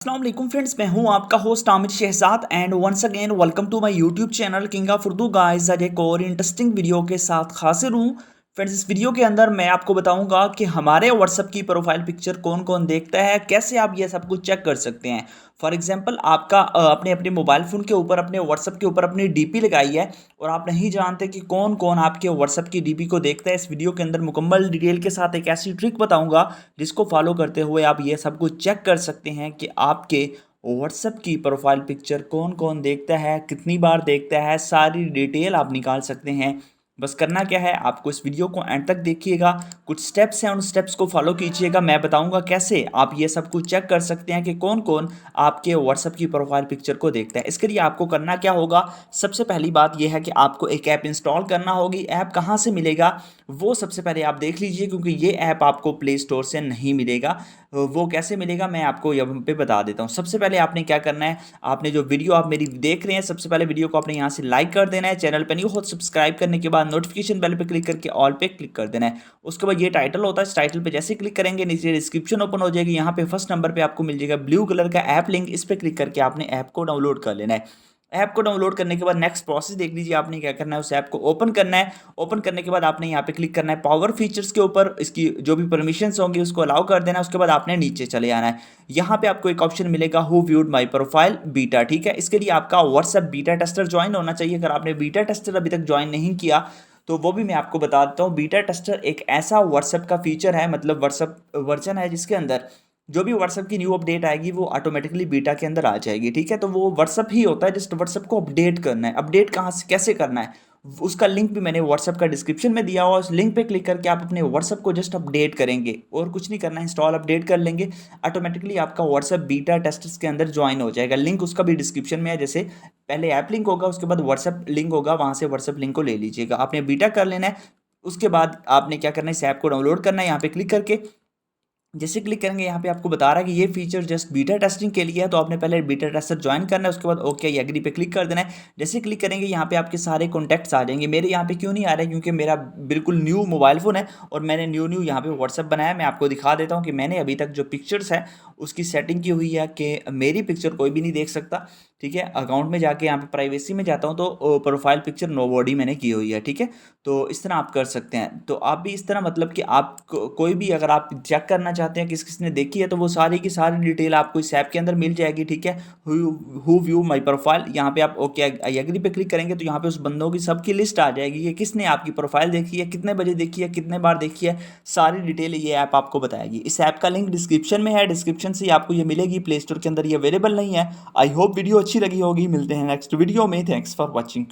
अस्सलाम वालेकुम फ्रेंड्स, मैं हूं आपका host Aamir Shahzad and once again welcome to my YouTube channel king of Urdu guys. आज एक और इंटरेस्टिंग वीडियो के साथ हाजिर हूं फ्रेंड्स। इस वीडियो के अंदर मैं आपको बताऊंगा कि हमारे व्हाट्सएप की प्रोफाइल पिक्चर कौन कौन देखता है, कैसे आप ये सब कुछ चेक कर सकते हैं। फॉर एग्जांपल आपका अपने अपने मोबाइल फ़ोन के ऊपर अपने व्हाट्सएप के ऊपर अपनी डीपी लगाई है और आप नहीं जानते कि कौन कौन आपके व्हाट्सएप की डीपी को देखता है। इस वीडियो के अंदर मुकम्मल डिटेल के साथ एक ऐसी ट्रिक बताऊंगा जिसको फॉलो करते हुए आप ये सब कुछ चेक कर सकते हैं कि आपके व्हाट्सएप की प्रोफाइल पिक्चर कौन कौन देखता है, कितनी बार देखता है, सारी डिटेल आप निकाल सकते हैं। बस करना क्या है, आपको इस वीडियो को एंड तक देखिएगा। कुछ स्टेप्स हैं, उन स्टेप्स को फॉलो कीजिएगा। मैं बताऊंगा कैसे आप ये सब कुछ चेक कर सकते हैं कि कौन कौन आपके व्हाट्सएप की प्रोफाइल पिक्चर को देखता है। इसके लिए आपको करना क्या होगा, सबसे पहली बात यह है कि आपको एक ऐप इंस्टॉल करना होगी। ऐप कहाँ से मिलेगा वो सबसे पहले आप देख लीजिए, क्योंकि ये ऐप आपको प्ले स्टोर से नहीं मिलेगा। वो कैसे मिलेगा मैं आपको यहाँ पे बता देता हूँ। सबसे पहले आपने क्या करना है, आपने जो वीडियो आप मेरी देख रहे हैं, सबसे पहले वीडियो को आपने यहाँ से लाइक कर देना है। चैनल पे न्यू हो सब्सक्राइब करने के बाद नोटिफिकेशन बेल पे क्लिक करके ऑल पे क्लिक कर देना है। उसके बाद ये टाइटल होता है, इस टाइटल पे जैसे क्लिक करेंगे नीचे डिस्क्रिप्शन ओपन हो जाएगी। यहाँ पे फर्स्ट नंबर पे आपको मिल जाएगा ब्लू कलर का ऐप लिंक, इस पर क्लिक करके आपने ऐप को डाउनलोड कर लेना है। ऐप को डाउनलोड करने के बाद नेक्स्ट प्रोसेस देख लीजिए, आपने क्या करना है, उस ऐप को ओपन करना है। ओपन करने के बाद आपने यहाँ पे क्लिक करना है पावर फीचर्स के ऊपर, इसकी जो भी परमिशंस होंगी उसको अलाउ कर देना है। उसके बाद आपने नीचे चले आना है। यहाँ पे आपको एक ऑप्शन मिलेगा who viewed my profile beta, ठीक है। इसके लिए आपका व्हाट्सएप बीटा टेस्टर ज्वाइन होना चाहिए। अगर आपने बीटा टेस्टर अभी तक ज्वाइन नहीं किया तो वो भी मैं आपको बता देता हूँ। बीटा टेस्टर एक ऐसा व्हाट्सएप का फीचर है, मतलब व्हाट्सएप वर्जन है जिसके अंदर जो भी व्हाट्सएप की न्यू अपडेट आएगी वो ऑटोमेटिकली बीटा के अंदर आ जाएगी, ठीक है। तो वो व्हाट्सएप ही होता है, जस्ट व्हाट्सएप को अपडेट करना है। अपडेट कहाँ से कैसे करना है उसका लिंक भी मैंने व्हाट्सएप का डिस्क्रिप्शन में दिया हुआ। उस लिंक पे क्लिक करके आप अपने व्हाट्सएप को जस्ट अपडेट करेंगे और कुछ नहीं करना है, इंस्टॉल अपडेट कर लेंगे, ऑटोमेटिकली आपका व्हाट्सएप बीटा टेस्टर्स के अंदर ज्वाइन हो जाएगा। लिंक उसका भी डिस्क्रिप्शन में है। जैसे पहले ऐप लिंक होगा, उसके बाद व्हाट्सएप लिंक होगा, वहाँ से व्हाट्सएप लिंक को ले लीजिएगा। आपने बीटा कर लेना है। उसके बाद आपने क्या करना है, इस ऐप को डाउनलोड करना है। यहाँ पे क्लिक करके जैसे क्लिक करेंगे यहाँ पे आपको बता रहा है कि ये फीचर जस्ट बीटा टेस्टिंग के लिए है, तो आपने पहले बीटा टेस्टर ज्वाइन करना है। उसके बाद ओके एग्री पे क्लिक कर देना है। जैसे क्लिक करेंगे यहाँ पे आपके सारे कॉन्टैक्ट्स आ जाएंगे। मेरे यहाँ पे क्यों नहीं आ रहे, क्योंकि मेरा बिल्कुल न्यू मोबाइल फ़ोन है और मैंने न्यू न्यू यहाँ पे व्हाट्सअप बनाया। मैं आपको दिखा देता हूँ कि मैंने अभी तक जो पिक्चर्स है उसकी सेटिंग की हुई है कि मेरी पिक्चर कोई भी नहीं देख सकता, ठीक है। अकाउंट में जाके यहाँ पे प्राइवेसी में जाता हूँ तो प्रोफाइल पिक्चर नो बॉडी मैंने की हुई है, ठीक है। तो इस तरह आप कर सकते हैं। तो आप भी इस तरह, मतलब कि आप कोई भी अगर आप चेक करना चाहते हैं किस किसने देखी है तो वो सारी की सारी डिटेल आपको इस ऐप के अंदर मिल जाएगी, ठीक है। हु व्यू माई प्रोफाइल, यहाँ पे आप ओके आई एग्री पे क्लिक करेंगे तो यहाँ पे उस बंदों की सबकी लिस्ट आ जाएगी कि किसने आपकी प्रोफाइल देखी है, कितने बजे देखी है, कितने बार देखी है, सारी डिटेल ये ऐप आपको बताएगी। इस ऐप का लिंक डिस्क्रिप्शन में है, डिस्क्रिप्शन से आपको ये मिलेगी। प्ले स्टोर के अंदर ये अवेलेबल नहीं है। आई होप वीडियो अच्छी लगी होगी। मिलते हैं नेक्स्ट वीडियो में। Thanks for watching.